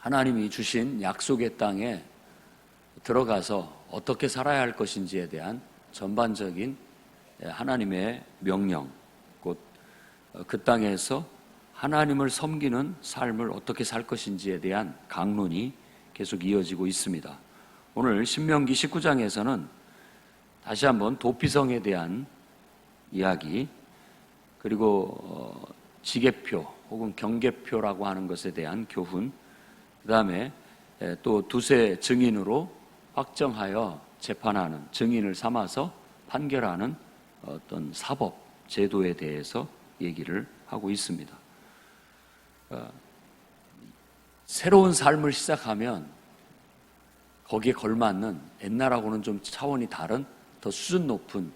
하나님이 주신 약속의 땅에 들어가서 어떻게 살아야 할 것인지에 대한 전반적인 하나님의 명령, 곧 그 땅에서 하나님을 섬기는 삶을 어떻게 살 것인지에 대한 강론이 계속 이어지고 있습니다. 오늘 신명기 19장에서는 다시 한번 도피성에 대한 이야기, 그리고 지계표 혹은 경계표라고 하는 것에 대한 교훈, 그 다음에 또 두세 증인으로 확정하여 재판하는, 증인을 삼아서 판결하는 어떤 사법, 제도에 대해서 얘기를 하고 있습니다. 새로운 삶을 시작하면 거기에 걸맞는 옛날하고는 좀 차원이 다른 더 수준 높은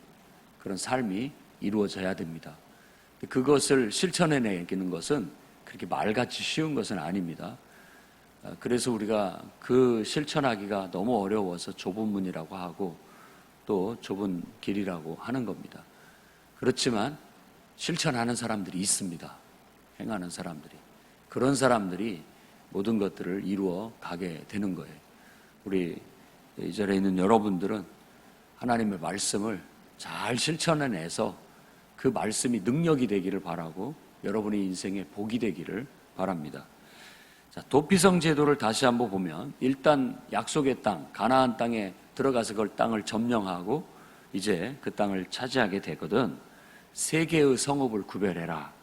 그런 삶이 이루어져야 됩니다. 그것을 실천해내는 것은 그렇게 말같이 쉬운 것은 아닙니다. 그래서 우리가 그 실천하기가 너무 어려워서 좁은 문이라고 하고 또 좁은 길이라고 하는 겁니다. 그렇지만 실천하는 사람들이 있습니다. 행하는 사람들이. 그런 사람들이 모든 것들을 이루어 가게 되는 거예요. 우리 이 자리에 있는 여러분들은 하나님의 말씀을 잘 실천해내서 그 말씀이 능력이 되기를 바라고 여러분의 인생에 복이 되기를 바랍니다. 자, 도피성 제도를 다시 한번 보면 일단 약속의 땅, 가나안 땅에 들어가서 그 땅을 점령하고 이제 그 땅을 차지하게 되거든. 세 개의 성읍을 구별해라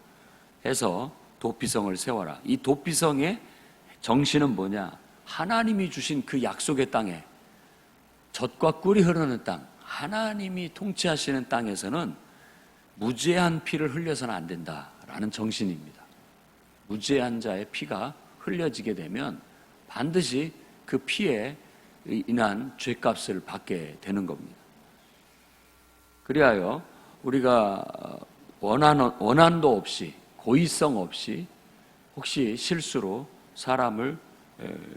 해서 도피성을 세워라. 이 도피성의 정신은 뭐냐? 하나님이 주신 그 약속의 땅에, 젖과 꿀이 흐르는 땅, 하나님이 통치하시는 땅에서는 무죄한 피를 흘려서는 안 된다라는 정신입니다. 무죄한 자의 피가 흘려지게 되면 반드시 그 피에 인한 죄값을 받게 되는 겁니다. 그리하여 우리가 원한도 없이, 고의성 없이 혹시 실수로 사람을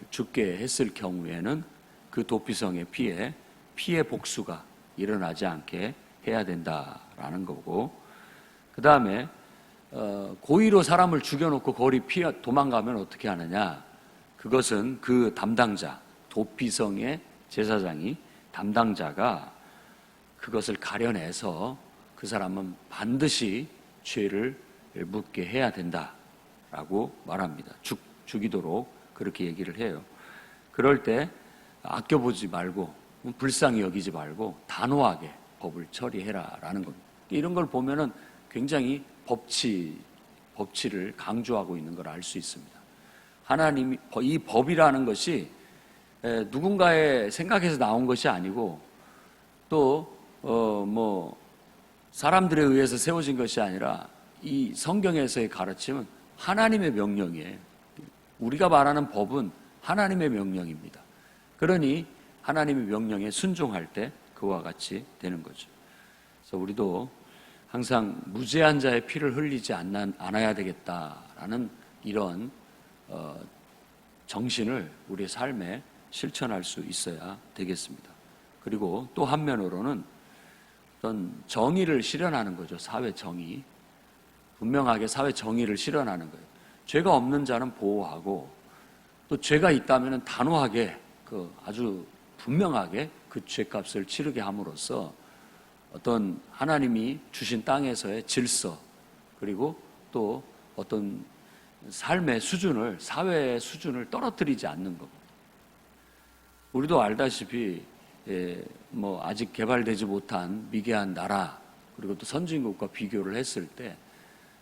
죽게 했을 경우에는 그 도피성의 피의 복수가 일어나지 않게 해야 된다라는 거고, 그 다음에 고의로 사람을 죽여놓고 거리 도망가면 어떻게 하느냐? 그것은 그 담당자, 도피성의 제사장이, 담당자가 그것을 가려내서 그 사람은 반드시 죄를 묻게 해야 된다라고 말합니다. 죽이도록 그렇게 얘기를 해요. 그럴 때 아껴보지 말고 불쌍히 여기지 말고 단호하게 법을 처리해라라는 겁니다. 이런 걸 보면은 굉장히 법치를 강조하고 있는 걸 알 수 있습니다. 하나님이 이 법이라는 것이 누군가의 생각에서 나온 것이 아니고 또 사람들에 의해서 세워진 것이 아니라 이 성경에서의 가르침은 하나님의 명령이에요. 우리가 말하는 법은 하나님의 명령입니다. 그러니 하나님의 명령에 순종할 때 그와 같이 되는 거죠. 그래서 우리도 항상 무죄한 자의 피를 흘리지 않아야 되겠다라는 이런 정신을 우리의 삶에 실천할 수 있어야 되겠습니다. 그리고 또 한면으로는 어떤 정의를 실현하는 거죠. 사회 정의. 분명하게 사회 정의를 실현하는 거예요. 죄가 없는 자는 보호하고 또 죄가 있다면 단호하게 아주 분명하게 그 죄값을 치르게 함으로써 어떤 하나님이 주신 땅에서의 질서, 그리고 또 어떤 삶의 수준을, 사회의 수준을 떨어뜨리지 않는 겁니다. 우리도 알다시피 아직 개발되지 못한 미개한 나라, 그리고 또 선진국과 비교를 했을 때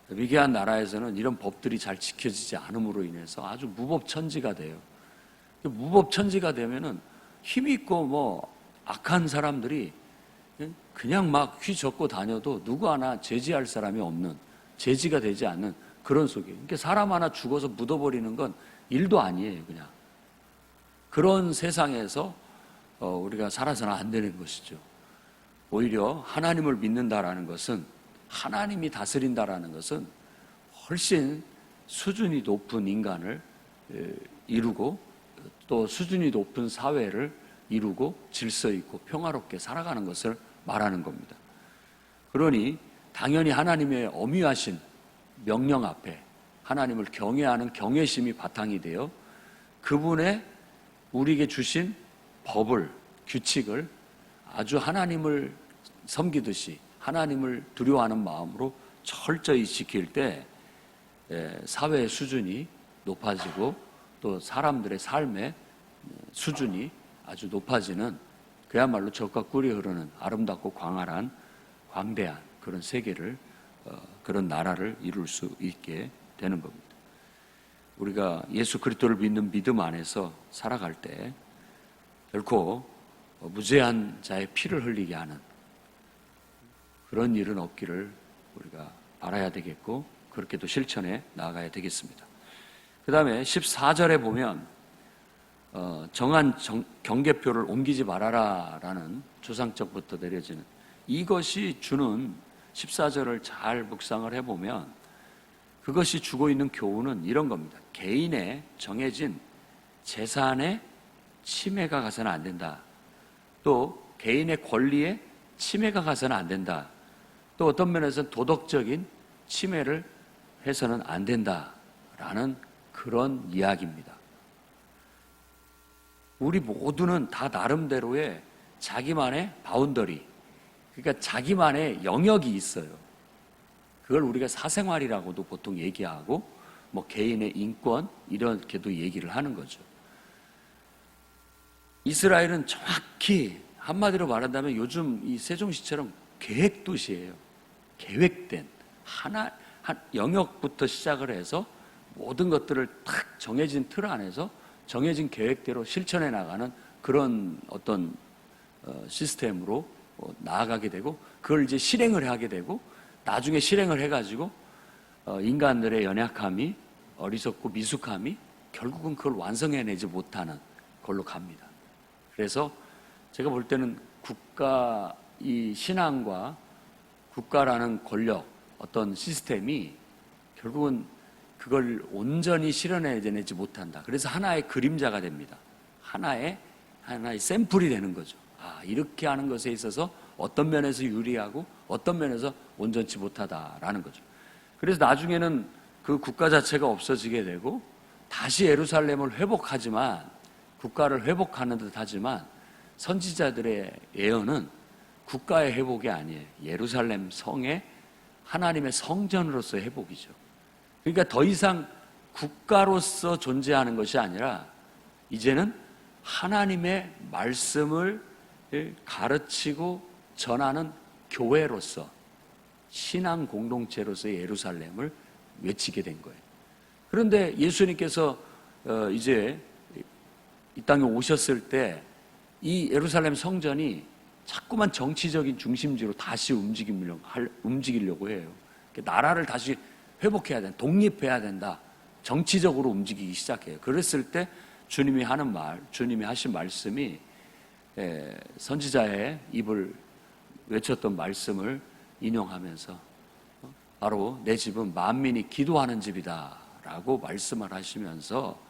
미개한 나라에서는 이런 법들이 잘 지켜지지 않음으로 인해서 아주 무법천지가 돼요. 무법천지가 되면은 힘있고 악한 사람들이 그냥 막 휘젓고 다녀도 누구 하나 제지할 사람이 없는, 제지가 되지 않는 그런 속에, 그러니까 사람 하나 죽어서 묻어버리는 건 일도 아니에요. 그냥 그런 세상에서 우리가 살아서는 안 되는 것이죠. 오히려 하나님을 믿는다라는 것은, 하나님이 다스린다라는 것은 훨씬 수준이 높은 인간을 이루고 또 수준이 높은 사회를 이루고 질서 있고 평화롭게 살아가는 것을 말하는 겁니다. 그러니 당연히 하나님의 엄위하신 명령 앞에 하나님을 경외하는 경외심이 바탕이 되어 그분의 우리에게 주신 법을, 규칙을 아주 하나님을 섬기듯이 하나님을 두려워하는 마음으로 철저히 지킬 때 사회의 수준이 높아지고 또 사람들의 삶의 수준이 아주 높아지는, 그야말로 젖과 꿀이 흐르는 아름답고 광활한 광대한 그런 세계를, 그런 나라를 이룰 수 있게 되는 겁니다. 우리가 예수 그리스도를 믿는 믿음 안에서 살아갈 때 결코 무죄한 자의 피를 흘리게 하는 그런 일은 없기를 우리가 바라야 되겠고, 그렇게도 실천해 나아가야 되겠습니다. 그 다음에 14절에 보면 정한 경계표를 옮기지 말아라 라는 조상적부터 내려지는 이것이 주는, 14절을 잘 묵상을 해보면 그것이 주고 있는 교훈은 이런 겁니다. 개인의 정해진 재산에 침해가 가서는 안 된다. 또 개인의 권리에 침해가 가서는 안 된다. 또 어떤 면에서는 도덕적인 침해를 해서는 안 된다라는 그런 이야기입니다. 우리 모두는 다 나름대로의 자기만의 바운더리, 그러니까 자기만의 영역이 있어요. 그걸 우리가 사생활이라고도 보통 얘기하고 뭐 개인의 인권 이렇게도 얘기를 하는 거죠. 이스라엘은 정확히 한마디로 말한다면 요즘 이 세종시처럼 계획도시예요. 계획된 한 영역부터 시작을 해서 모든 것들을 탁 정해진 틀 안에서 정해진 계획대로 실천해 나가는 그런 어떤 시스템으로 나아가게 되고, 그걸 이제 실행을 하게 되고, 나중에 실행을 해가지고 인간들의 연약함이, 어리석고 미숙함이 결국은 그걸 완성해내지 못하는 걸로 갑니다. 그래서 제가 볼 때는 국가, 이 신앙과 국가라는 권력, 어떤 시스템이 결국은 그걸 온전히 실현해내지 못한다. 그래서 하나의 그림자가 됩니다. 하나의 샘플이 되는 거죠. 아, 이렇게 하는 것에 있어서 어떤 면에서 유리하고 어떤 면에서 온전치 못하다라는 거죠. 그래서 나중에는 그 국가 자체가 없어지게 되고 다시 예루살렘을 회복하지만, 국가를 회복하는 듯 하지만 선지자들의 예언은 국가의 회복이 아니에요. 예루살렘 성의 하나님의 성전으로서의 회복이죠. 그러니까 더 이상 국가로서 존재하는 것이 아니라 이제는 하나님의 말씀을 가르치고 전하는 교회로서, 신앙 공동체로서의 예루살렘을 외치게 된 거예요. 그런데 예수님께서 이제 이 땅에 오셨을 때 이 예루살렘 성전이 자꾸만 정치적인 중심지로 다시 움직이려고 해요. 나라를 다시 회복해야 된다, 독립해야 된다, 정치적으로 움직이기 시작해요. 그랬을 때 주님이 하신 말씀이 선지자의 입을 외쳤던 말씀을 인용하면서 바로 내 집은 만민이 기도하는 집이다 라고 말씀을 하시면서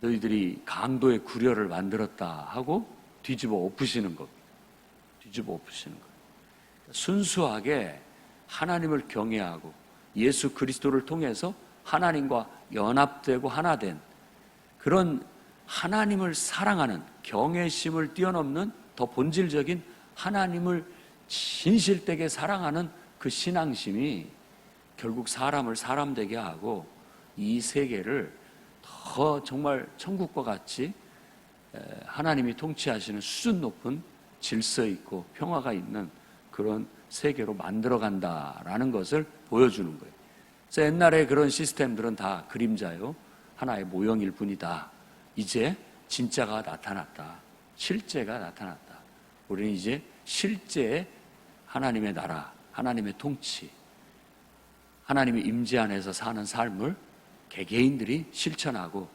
너희들이 강도의 구려를 만들었다 하고 뒤집어 엎으시는 겁니다. 뒤집어 엎으시는 거예요. 순수하게 하나님을 경외하고 예수 그리스도를 통해서 하나님과 연합되고 하나 된 그런 하나님을 사랑하는, 경외심을 뛰어넘는 더 본질적인 하나님을 진실되게 사랑하는 그 신앙심이 결국 사람을 사람 되게 하고 이 세계를 더 정말 천국과 같이 하나님이 통치하시는 수준 높은 질서 있고 평화가 있는 그런 세계로 만들어간다라는 것을 보여주는 거예요. 그래서 옛날에 그런 시스템들은 다 그림자요, 하나의 모형일 뿐이다. 이제 진짜가 나타났다. 실제가 나타났다. 우리는 이제 실제의 하나님의 나라, 하나님의 통치, 하나님의 임재 안에서 사는 삶을 개개인들이 실천하고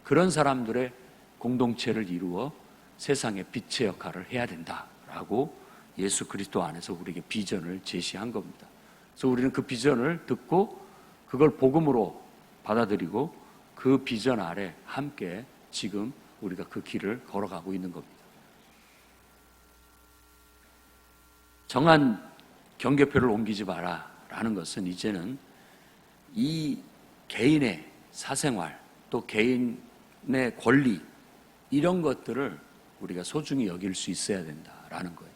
그런 사람들의 공동체를 이루어 세상의 빛의 역할을 해야 된다라고 예수 그리스도 안에서 우리에게 비전을 제시한 겁니다. 그래서 우리는 그 비전을 듣고 그걸 복음으로 받아들이고 그 비전 아래 함께 지금 우리가 그 길을 걸어가고 있는 겁니다. 정한 경계표를 옮기지 마라 라는 것은 이제는 이 개인의 사생활, 또 개인의 내 권리, 이런 것들을 우리가 소중히 여길 수 있어야 된다라는 거예요.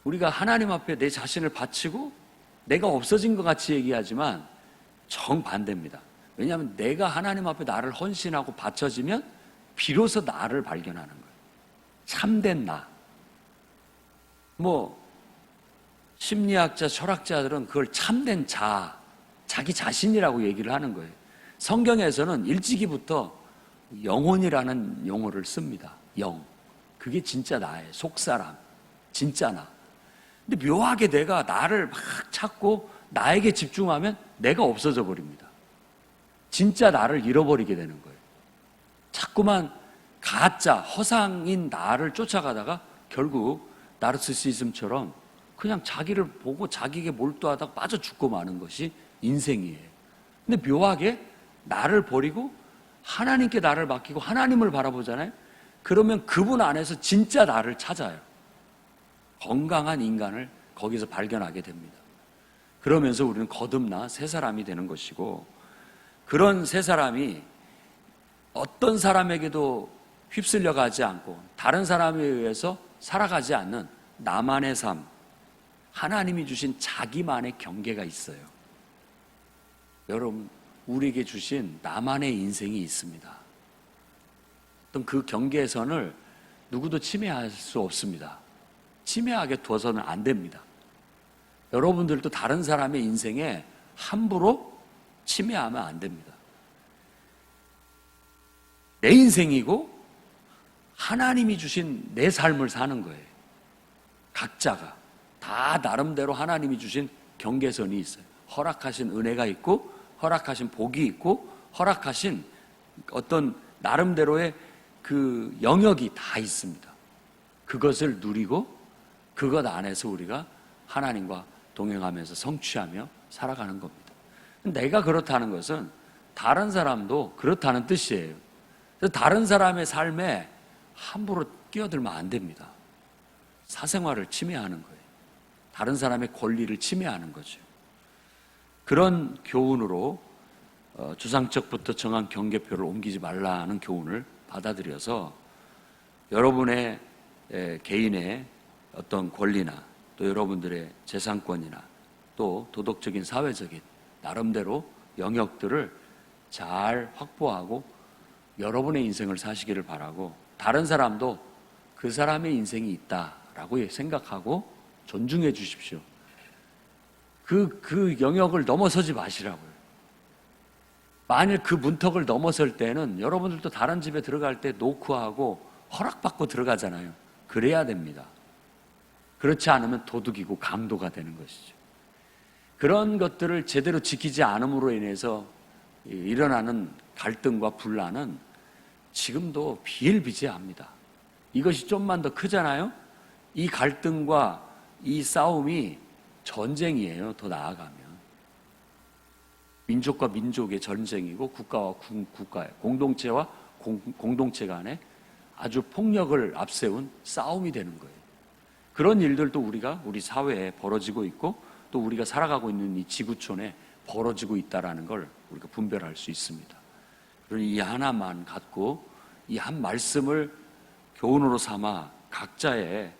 우리가 하나님 앞에 내 자신을 바치고 내가 없어진 것 같이 얘기하지만 정반대입니다. 왜냐하면 내가 하나님 앞에 나를 헌신하고 바쳐지면 비로소 나를 발견하는 거예요. 참된 나. 심리학자, 철학자들은 그걸 참된 자기 자신이라고 얘기를 하는 거예요. 성경에서는 일찍이부터 영혼이라는 용어를 씁니다. 영. 그게 진짜 나예요. 속사람. 진짜 나. 근데 묘하게 내가 나를 막 찾고 나에게 집중하면 내가 없어져 버립니다. 진짜 나를 잃어버리게 되는 거예요. 자꾸만 가짜, 허상인 나를 쫓아가다가 결국 나르시시즘처럼 그냥 자기를 보고 자기에게 몰두하다가 빠져 죽고 마는 것이 인생이에요. 근데 묘하게 나를 버리고 하나님께 나를 맡기고 하나님을 바라보잖아요. 그러면 그분 안에서 진짜 나를 찾아요. 건강한 인간을 거기서 발견하게 됩니다. 그러면서 우리는 거듭나 새 사람이 되는 것이고, 그런 새 사람이 어떤 사람에게도 휩쓸려 가지 않고 다른 사람에 의해서 살아가지 않는 나만의 삶, 하나님이 주신 자기만의 경계가 있어요. 여러분, 우리에게 주신 나만의 인생이 있습니다. 어떤 그 경계선을 누구도 침해할 수 없습니다. 침해하게 둬서는 안 됩니다. 여러분들도 다른 사람의 인생에 함부로 침해하면 안 됩니다. 내 인생이고 하나님이 주신 내 삶을 사는 거예요. 각자가 다 나름대로 하나님이 주신 경계선이 있어요. 허락하신 은혜가 있고 허락하신 복이 있고 허락하신 어떤 나름대로의 그 영역이 다 있습니다. 그것을 누리고 그것 안에서 우리가 하나님과 동행하면서 성취하며 살아가는 겁니다. 내가 그렇다는 것은 다른 사람도 그렇다는 뜻이에요. 그래서 다른 사람의 삶에 함부로 끼어들면 안 됩니다. 사생활을 침해하는 거예요. 다른 사람의 권리를 침해하는 거죠. 그런 교훈으로 주상적부터 정한 경계표를 옮기지 말라는 교훈을 받아들여서 여러분의 개인의 어떤 권리나 또 여러분들의 재산권이나 또 도덕적인 사회적인 나름대로 영역들을 잘 확보하고 여러분의 인생을 사시기를 바라고, 다른 사람도 그 사람의 인생이 있다라고 생각하고 존중해 주십시오. 그 영역을 넘어서지 마시라고요. 만일 그 문턱을 넘어설 때는 여러분들도 다른 집에 들어갈 때 노크하고 허락받고 들어가잖아요. 그래야 됩니다. 그렇지 않으면 도둑이고 강도가 되는 것이죠. 그런 것들을 제대로 지키지 않음으로 인해서 일어나는 갈등과 분란은 지금도 비일비재합니다. 이것이 좀만 더 크잖아요. 이 갈등과 이 싸움이 전쟁이에요. 더 나아가면 민족과 민족의 전쟁이고 국가와 국가의 공동체와 공동체 간에 아주 폭력을 앞세운 싸움이 되는 거예요. 그런 일들도 우리 사회에 벌어지고 있고 또 우리가 살아가고 있는 이 지구촌에 벌어지고 있다는 걸 우리가 분별할 수 있습니다. 그러니 이 하나만 갖고 이 한 말씀을 교훈으로 삼아 각자의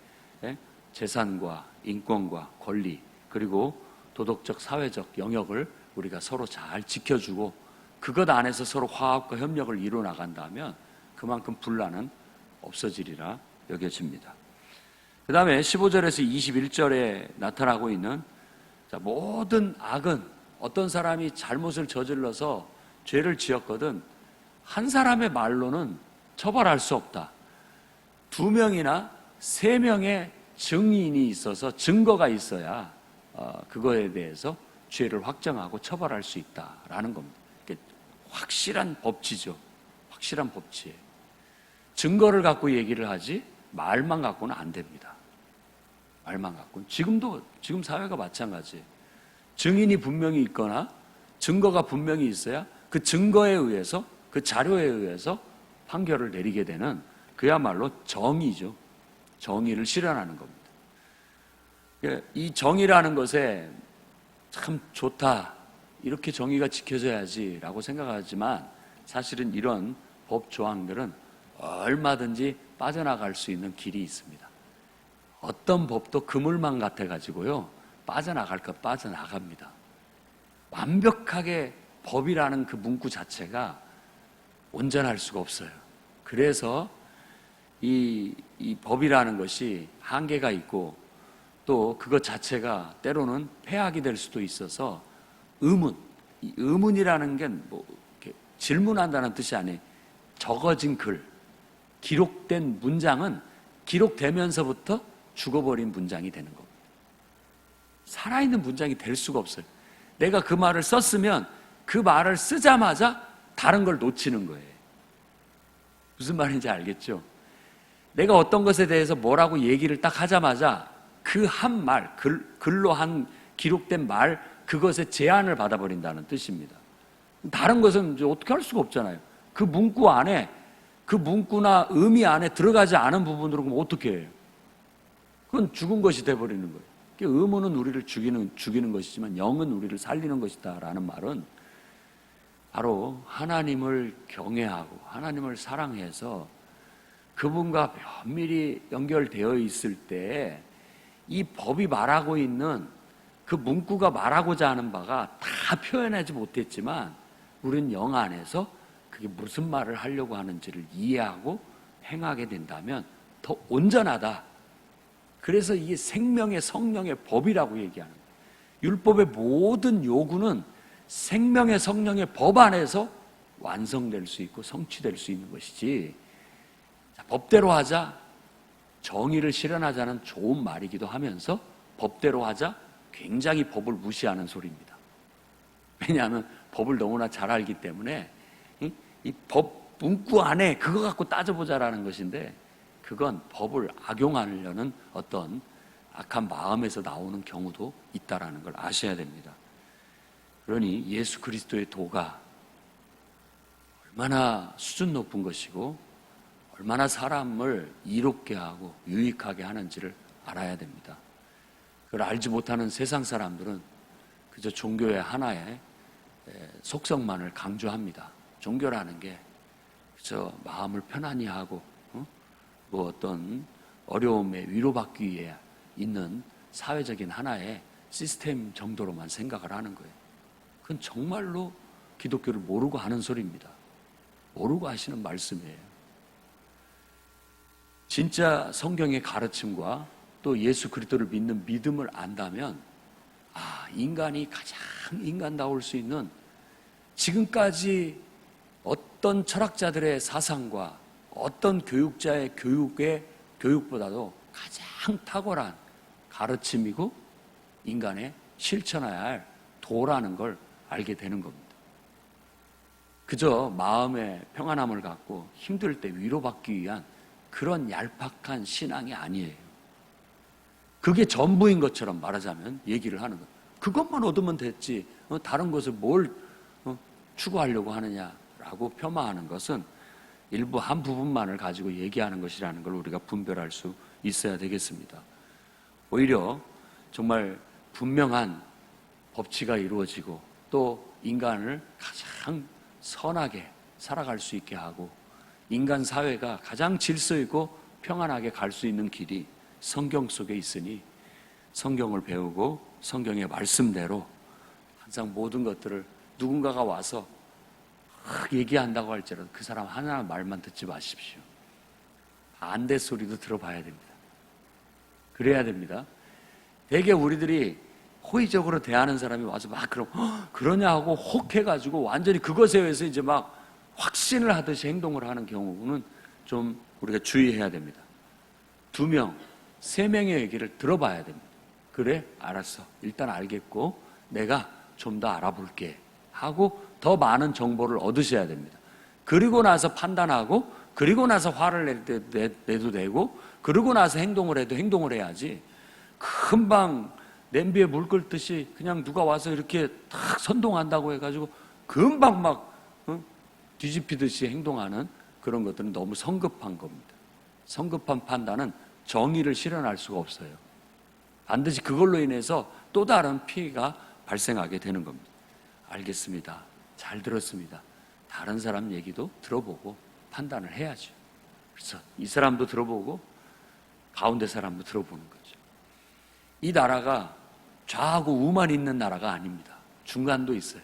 재산과 인권과 권리 그리고 도덕적 사회적 영역을 우리가 서로 잘 지켜주고 그것 안에서 서로 화합과 협력을 이루어 나간다면 그만큼 분란은 없어지리라 여겨집니다. 그 다음에 15절에서 21절에 나타나고 있는 모든 악은 어떤 사람이 잘못을 저질러서 죄를 지었거든 한 사람의 말로는 처벌할 수 없다. 2명이나 3명의 증인이 있어서 증거가 있어야 그거에 대해서 죄를 확정하고 처벌할 수 있다라는 겁니다. 확실한 법치죠. 확실한 법치예요. 증거를 갖고 얘기를 하지 말만 갖고는 안 됩니다. 말만 갖고는. 지금 사회가 마찬가지예요. 증인이 분명히 있거나 증거가 분명히 있어야 그 증거에 의해서 그 자료에 의해서 판결을 내리게 되는 그야말로 정의죠. 정의를 실현하는 겁니다. 이 정의라는 것에 참 좋다. 이렇게 정의가 지켜져야지라고 생각하지만 사실은 이런 법 조항들은 얼마든지 빠져나갈 수 있는 길이 있습니다. 어떤 법도 그물망 같아가지고요, 빠져나갈 것 빠져나갑니다. 완벽하게 법이라는 그 문구 자체가 온전할 수가 없어요. 그래서 이 법이라는 것이 한계가 있고, 또 그것 자체가 때로는 폐악이 될 수도 있어서 이 의문이라는 게 뭐 질문한다는 뜻이 아니에요. 적어진 글, 기록된 문장은 기록되면서부터 죽어버린 문장이 되는 겁니다. 살아있는 문장이 될 수가 없어요. 내가 그 말을 썼으면 그 말을 쓰자마자 다른 걸 놓치는 거예요. 무슨 말인지 알겠죠? 내가 어떤 것에 대해서 뭐라고 얘기를 딱 하자마자 그 한 말, 글로 한 기록된 말, 그것에 제한을 받아버린다는 뜻입니다. 다른 것은 이제 어떻게 할 수가 없잖아요. 그 문구 안에, 그 문구나 의미 안에 들어가지 않은 부분으로 그럼 어떻게 해요? 그건 죽은 것이 돼버리는 거예요. 의문은 우리를 죽이는 것이지만 영은 우리를 살리는 것이다 라는 말은 바로 하나님을 경외하고 하나님을 사랑해서 그분과 면밀히 연결되어 있을 때 이 법이 말하고 있는 그 문구가 말하고자 하는 바가 다 표현하지 못했지만 우린 영 안에서 그게 무슨 말을 하려고 하는지를 이해하고 행하게 된다면 더 온전하다. 그래서 이게 생명의 성령의 법이라고 얘기하는 거예요. 율법의 모든 요구는 생명의 성령의 법 안에서 완성될 수 있고 성취될 수 있는 것이지, 법대로 하자, 정의를 실현하자는 좋은 말이기도 하면서 법대로 하자, 굉장히 법을 무시하는 소리입니다. 왜냐하면 법을 너무나 잘 알기 때문에 이 법 문구 안에 그거 갖고 따져보자라는 것인데, 그건 법을 악용하려는 어떤 악한 마음에서 나오는 경우도 있다라는 걸 아셔야 됩니다. 그러니 예수 그리스도의 도가 얼마나 수준 높은 것이고 얼마나 사람을 이롭게 하고 유익하게 하는지를 알아야 됩니다. 그걸 알지 못하는 세상 사람들은 그저 종교의 하나의 속성만을 강조합니다. 종교라는 게 그저 마음을 편안히 하고 뭐 어떤 어려움에 위로받기 위해 있는 사회적인 하나의 시스템 정도로만 생각을 하는 거예요. 그건 정말로 기독교를 모르고 하는 소리입니다. 모르고 하시는 말씀이에요. 진짜 성경의 가르침과 또 예수 그리스도를 믿는 믿음을 안다면, 인간이 가장 인간다울 수 있는, 지금까지 어떤 철학자들의 사상과 어떤 교육자의 교육보다도 가장 탁월한 가르침이고 인간의 실천해야 할 도라는 걸 알게 되는 겁니다. 그저 마음의 평안함을 갖고 힘들 때 위로받기 위한 그런 얄팍한 신앙이 아니에요. 그게 전부인 것처럼 말하자면 얘기를 하는 거예요. 그것만 얻으면 됐지 다른 것을 뭘 추구하려고 하느냐라고 폄하하는 것은 일부 한 부분만을 가지고 얘기하는 것이라는 걸 우리가 분별할 수 있어야 되겠습니다. 오히려 정말 분명한 법치가 이루어지고 또 인간을 가장 선하게 살아갈 수 있게 하고 인간 사회가 가장 질서 있고 평안하게 갈 수 있는 길이 성경 속에 있으니 성경을 배우고 성경의 말씀대로 항상 모든 것들을 누군가가 와서 얘기한다고 할지라도 그 사람 하나 말만 듣지 마십시오. 반대 소리도 들어봐야 됩니다. 그래야 됩니다. 되게 우리들이 호의적으로 대하는 사람이 와서 막 그러냐 하고 혹 해가지고 완전히 그것에 의해서 이제 막 확신을 하듯이 행동을 하는 경우는 좀 우리가 주의해야 됩니다. 2명, 3명의 얘기를 들어봐야 됩니다. 그래? 알았어. 일단 알겠고 내가 좀 더 알아볼게 하고 더 많은 정보를 얻으셔야 됩니다. 그리고 나서 판단하고 그리고 나서 화를 내도 되고 그러고 나서 행동을 해도 행동을 해야지 금방 냄비에 물 끓듯이 그냥 누가 와서 이렇게 탁 선동한다고 해가지고 금방 막 뒤집히듯이 행동하는 그런 것들은 너무 성급한 겁니다. 성급한 판단은 정의를 실현할 수가 없어요. 반드시 그걸로 인해서 또 다른 피해가 발생하게 되는 겁니다. 알겠습니다. 잘 들었습니다. 다른 사람 얘기도 들어보고 판단을 해야죠. 그래서 이 사람도 들어보고 가운데 사람도 들어보는 거죠. 이 나라가 좌하고 우만 있는 나라가 아닙니다. 중간도 있어요.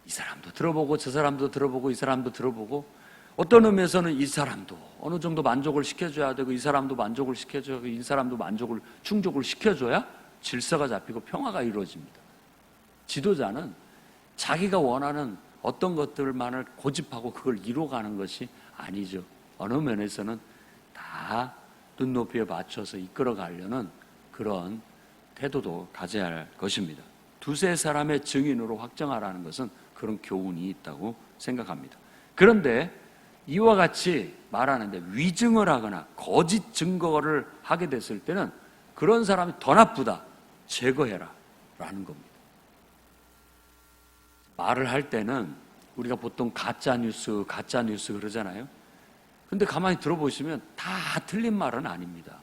이 사람도 들어보고 저 사람도 들어보고 이 사람도 들어보고, 어떤 의미에서는 이 사람도 어느 정도 만족을 시켜줘야 되고 이 사람도 만족을 시켜줘야 되고 이 사람도 충족을 시켜줘야 질서가 잡히고 평화가 이루어집니다. 지도자는 자기가 원하는 어떤 것들만을 고집하고 그걸 이루어가는 것이 아니죠. 어느 면에서는 다 눈높이에 맞춰서 이끌어가려는 그런 태도도 가져야 할 것입니다. 두세 사람의 증인으로 확정하라는 것은 그런 교훈이 있다고 생각합니다. 그런데 이와 같이 말하는데 위증을 하거나 거짓 증거를 하게 됐을 때는 그런 사람이 더 나쁘다, 제거해라 라는 겁니다. 말을 할 때는 우리가 보통 가짜뉴스 그러잖아요. 근데 가만히 들어보시면 다 틀린 말은 아닙니다.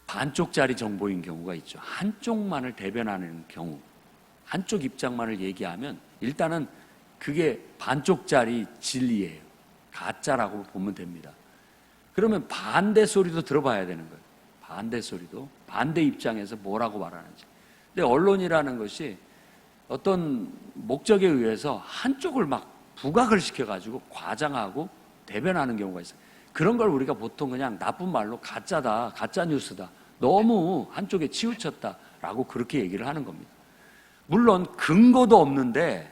반쪽짜리 정보인 경우가 있죠. 한쪽만을 대변하는 경우, 한쪽 입장만을 얘기하면 일단은 그게 반쪽짜리 진리예요. 가짜라고 보면 됩니다. 그러면 반대 소리도 들어봐야 되는 거예요. 반대 소리도, 반대 입장에서 뭐라고 말하는지. 근데 언론이라는 것이 어떤 목적에 의해서 한쪽을 막 부각을 시켜가지고 과장하고 대변하는 경우가 있어요. 그런 걸 우리가 보통 그냥 나쁜 말로 가짜다, 가짜 뉴스다, 너무 한쪽에 치우쳤다라고 그렇게 얘기를 하는 겁니다. 물론 근거도 없는데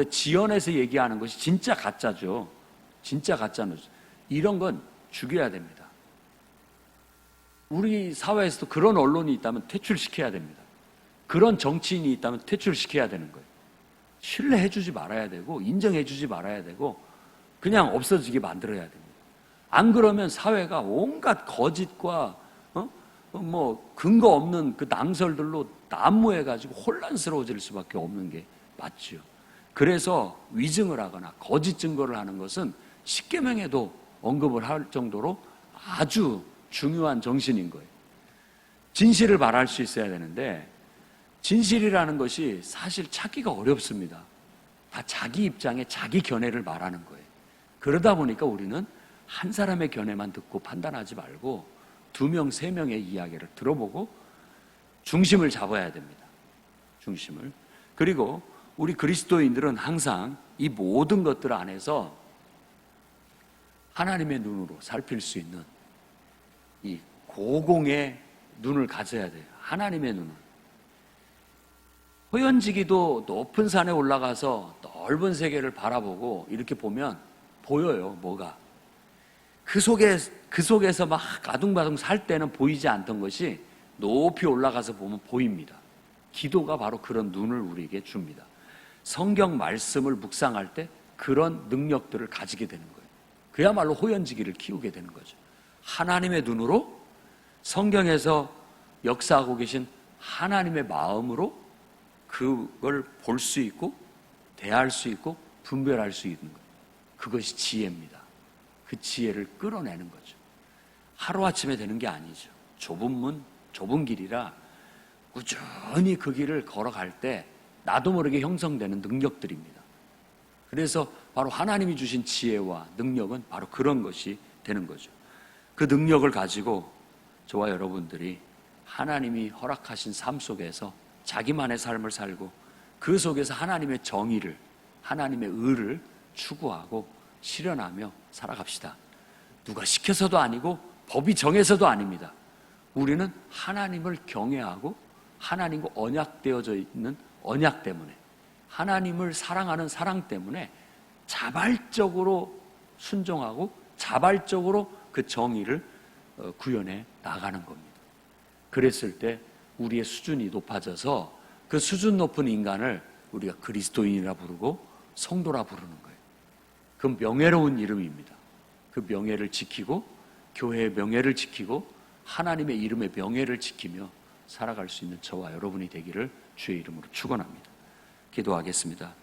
지어내서 얘기하는 것이 진짜 가짜죠. 진짜 가짜 뉴스. 이런 건 죽여야 됩니다. 우리 사회에서도 그런 언론이 있다면 퇴출시켜야 됩니다. 그런 정치인이 있다면 퇴출시켜야 되는 거예요. 신뢰해주지 말아야 되고 인정해주지 말아야 되고 그냥 없어지게 만들어야 됩니다. 안 그러면 사회가 온갖 거짓과 근거 없는 그 낭설들로 난무해가지고 혼란스러워질 수밖에 없는 게 맞죠. 그래서 위증을 하거나 거짓 증거를 하는 것은 십계명에도 언급을 할 정도로 아주 중요한 정신인 거예요. 진실을 말할 수 있어야 되는데 진실이라는 것이 사실 찾기가 어렵습니다. 다 자기 입장에 자기 견해를 말하는 거예요. 그러다 보니까 우리는 한 사람의 견해만 듣고 판단하지 말고 2명, 3명의 이야기를 들어보고 중심을 잡아야 됩니다. 중심을. 그리고 우리 그리스도인들은 항상 이 모든 것들 안에서 하나님의 눈으로 살필 수 있는 이 고공의 눈을 가져야 돼요. 하나님의 눈을. 호연지기도 높은 산에 올라가서 넓은 세계를 바라보고 이렇게 보면 보여요, 뭐가. 그 속에서 막 아둥바둥 살 때는 보이지 않던 것이 높이 올라가서 보면 보입니다. 기도가 바로 그런 눈을 우리에게 줍니다. 성경 말씀을 묵상할 때 그런 능력들을 가지게 되는 거예요. 그야말로 호연지기를 키우게 되는 거죠. 하나님의 눈으로 성경에서 역사하고 계신 하나님의 마음으로 그걸 볼 수 있고 대할 수 있고 분별할 수 있는 거예요. 그것이 지혜입니다. 그 지혜를 끌어내는 거죠. 하루아침에 되는 게 아니죠. 좁은 문, 좁은 길이라 꾸준히 그 길을 걸어갈 때 나도 모르게 형성되는 능력들입니다. 그래서 바로 하나님이 주신 지혜와 능력은 바로 그런 것이 되는 거죠. 그 능력을 가지고 저와 여러분들이 하나님이 허락하신 삶 속에서 자기만의 삶을 살고 그 속에서 하나님의 정의를, 하나님의 의를 추구하고 실현하며 살아갑시다. 누가 시켜서도 아니고 법이 정해서도 아닙니다. 우리는 하나님을 경외하고 하나님과 언약되어져 있는 언약 때문에, 하나님을 사랑하는 사랑 때문에 자발적으로 순종하고 자발적으로 그 정의를 구현해 나가는 겁니다. 그랬을 때 우리의 수준이 높아져서 그 수준 높은 인간을 우리가 그리스도인이라 부르고 성도라 부르는 거예요. 그 명예로운 이름입니다. 그 명예를 지키고 교회의 명예를 지키고 하나님의 이름의 명예를 지키며 살아갈 수 있는 저와 여러분이 되기를 주의 이름으로 축원합니다. 기도하겠습니다.